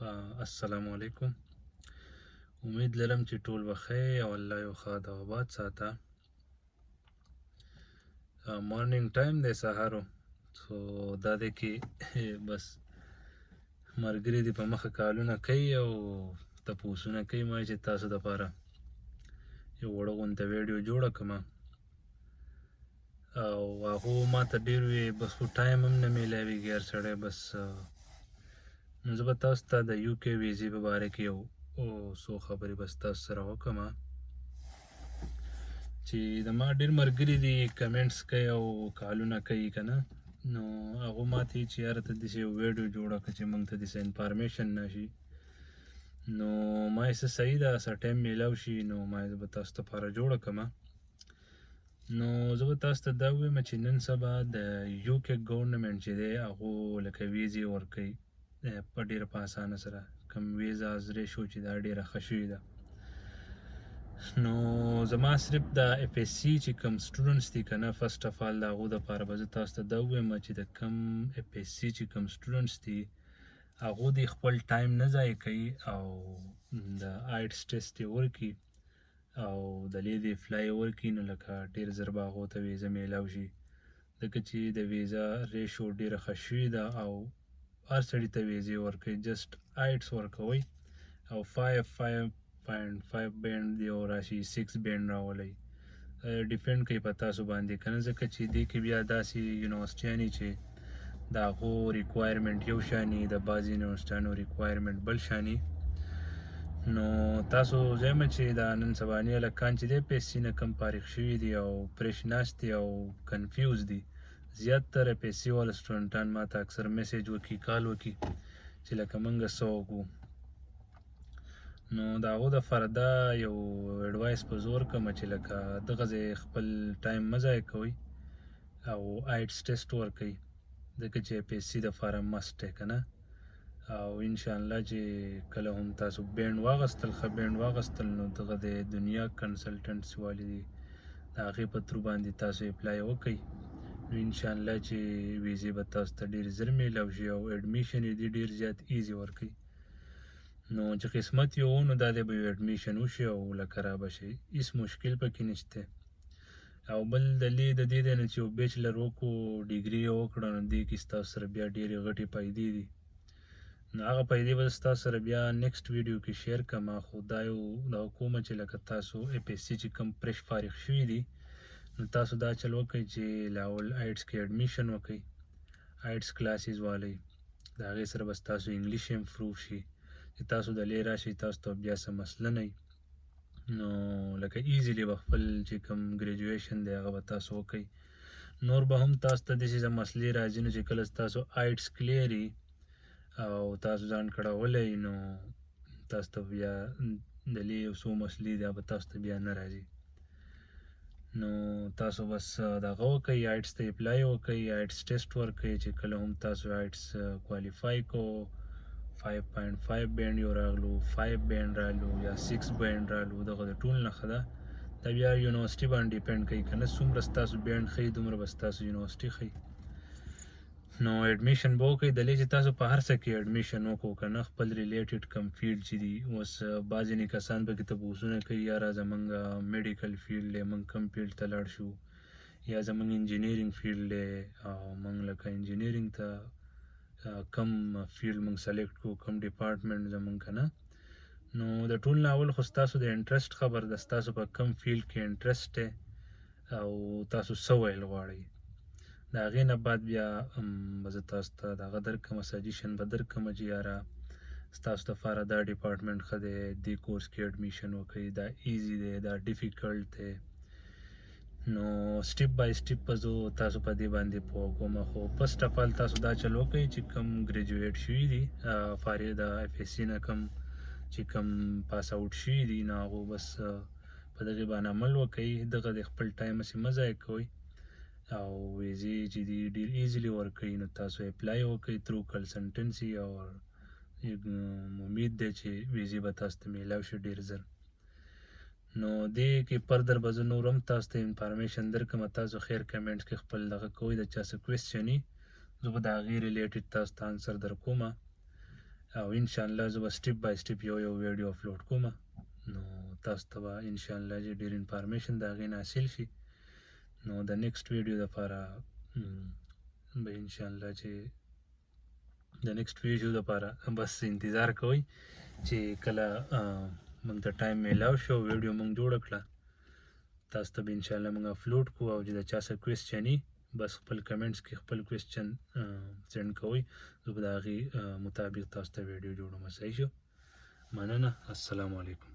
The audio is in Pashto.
السلام علیکم. امید لرم چې ټول بخیر او الله یو ښاد او آباد ساته. مارنینګ ټایم دی سهارو، سو دا دی کې بس ملګري دي په مخه کالونه کوي او تپوسونه کوي ما چې تاسو دپاره یو وړه غونته ویډیو جوړه کړمه او هغو ما ته ډېر وي بس خو ټایم هم نه میلاویږي هر سړی بس نو زه به تاسو ته د یو کې ویزې په باره کې یو څو خبرې بس تاسو سره وکړمه چې د ما ډېر ملګري دي کمنټس کوي او کالونه کوي که نه، نو هغو ما ته وایي چې یاره ته داسې یو ویډیو جوړه کړه چې موږ ته داسې انفارمیشن نه شي. نو ما یې څه صحیح ده څه ټایم میلاو شي نو ما یې زه به تاسو دپاره جوړه کړمه. نو زه به تاسو ته دا ووایم چې نن سبا د یو کې ګورنمنټ چې دی هغو لکه ویزې ورکوي په ډېره په اسانه سره. کوم ویزاز ریشو چې دا ډېره ښه شوې ده. نو زما صرف د اف اس سی چې کوم سټوډنټس دي که نه، فرسټ اف آل د هغو دپاره به زه تاسو ته دا ووایم چې د کوم اف اس سی چې کوم سټوډنټس دي هغو دې خپل ټایم نه ضایع کوي او د آیټس ټیسټ یې ورکړي او د دې د فلای ورکړي، نو لکه ډېر زر به هغو ته ویزه میلاو شي، ځکه چې د ویزا ریشو ډېره ښه شوې ده او هر سړي ته ویزې ورکوي. جسټ آیټس ورکوئ او 5.5 بینډ دی او راشي 6 بینډ راولئ، ډیپینډ کوي په تاسو باندې که نه، ځکه چې دې کې بیا داسې یونیورسټیانې چې د هغو ریکوایرمنټ یو شاني، د بعضې یونیورسټیانو ریکوایرمنټ بل شاني. نو تاسو زه یم چې دا نن سباني هلکان چې دی پی ایس سی نه کم فارغ شوي دي او پریش ناست دي او کنفیوز دي، زیاتره پی ایس سی والا سټوډنټان ما ته اکثر میسیج وکړي کال وکړي چې لکه موږ څه وکړو. نو د هغو دپاره دا یو اډوایس به زه ورکړم چې لکه دغه ځای خپل ټایم مه ضایع کوئ او آیټس ټیسټ ورکوئ، ځکه چې پی ایس سی دپاره مسټ دی که نه. او انشاءالله چې کله هم تاسو بینډ واغستل ښه بینډ واغستل نو دغه د دنیا کنسلټنټس والې دي د هغې په ترو باندې تاسو اپلای وکئ، نو انشاءالله چې ویزې به تاسو ته ډېر زر میلاو شي او اډمیشن یې دي ډېر زیات ایزي ورکوي. نو چې قسمت یې و نو دا دی به یو اډمیشن وشي او لکه را به شي، هېڅ مشکل پکې نشته. او بل د دې دی نه چې یو بیچلر وکړو ډیګري یې وکړه نو دې کې ستاسو سره بیا ډېرې غټې پیدې دي، نو هغه پیدې به زه ستاسو سره بیا نیکسټ ویډیو کې شیر کړم. خو دا یو دغه کومه چې لکه تاسو اف اس سی چې کوم فریش فارغ شوي دي نو تاسو دا چل وکئ چې لاول آیټس کې اډمیشن وکئ، آیټس کلاسز والئ، د هغې سره به ستاسو انګلیش امپروف شي چې تاسو دلې راشئ تاسو ته بیا څه مسله نه وي، نو لکه ایزیلی به خپل چې کوم ګریجویشن دی هغه به تاسو وکئ. نور به هم تاسو ته داسې مسلې راځي نو چې کله ستاسو آیټس کلیر وي او تاسو ځان کړولی نو تاسو ته بیا دلې یو څو مسلې دي هغه به تاسو ته بیا نه راځي. نو تاسو بس دغه وکئ، آیټس ته اپلای وکئ، آیټس ټیسټ ورکئ، چې کله هم تاسو آیټس کوالیفای کو 5.5 بینډ یو راغلو، 5 بینډ رالو یا 6 بینډ رالو، دغه د ټول نښه ده. دا بیا یونیورسټي باندې ډیپینډ کوي که نه، څومره ستاسو بینډ ښیي دومره به ستاسو یونیورسټي ښیي. نو اډمیشن به وکئ، دلې چې تاسو په هر څه کې اډمیشن وکړو که نه، خپل ریلیټډ کم فیلډ چې دي. اوس بعضې کسان پکې تپوسونه کوي یاره زمونږ میډیکل فیلډ دی موږ کوم فیلډ ته لاړ شو، یا زمونږ انجینیرینګ فیلډ دی او موږ لکه انجینیرینګ ته کم فیلډ موږ سلیکټ کړو، کم ډپارټمنټ زمونږ که نه. نو د ټول نه اول خو ستاسو د انټرسټ خبر ده، ستاسو په کم فیلډ کې انټرسټ دی او تاسو څه ویل غواړئ، د هغې نه بعد بیا به زه تاسو ته دغه درکړمه، سجیشن به درکړمه چې یاره ستاسو دپاره دا ډپارټمنټ ښه دی، دې کورس کې اډمیشن وکړئ، دا ایزي دی دا ډیفیکلټ دی. نو سټیپ بای سټیپ به زه تاسو په دې باندې پوه کوم. خو فرسټ اف آل تاسو دا چل وکئ چې کوم ګریجویټ شوي دي فارغ د اف اس سی نه کوم چې کوم پاس آوټ شوي دي نو هغو بس په دغې باندې عمل وکئ، دغه د خپل ټایم هسې مه ضایع کوئ او ویزې چې دي ډېر ایزیلی ورکوي. نو تاسو اپلای وکئ تھرو کنسلټنسي او امید دی چې ویزې به تاسو ته میلاو شي ډېر زر. نو دې کې فردر به زه نور هم تاسو ته انفارمیشن درکړم، تاسو خیر کمنټس کې خپل دغه کوئ، د چا څه کوېسچن وي زه به د هغې ریلیټډ تاسو ته انسر در کومه او ان شاء الله زه به سټپ بای سټپ یو ویډیو اپلوډ کوم، نو تاسو ته به ان شاء الله چې ډېر انفارمیشن د هغې نه حاصل شي. نو د نیکسټ ویډیو لپاره به ان شاء الله چې د نیکسټ ویډیو لپاره بس انتظار کوئ چې کله موږ ته ټایم میلاو شي او ویډیو موږ جوړه کړه، تاسو ته به ان شاء الله موږ اپلوډ کوو. او چې د چا څه کوېسچن وي بس خپل کمنټس کې خپل کوېسچن سینډ کوئ، زه به د هغې مطابق تاسو ته ویډیو جوړوم. صحیح شو؟ مننه. السلام علیکم.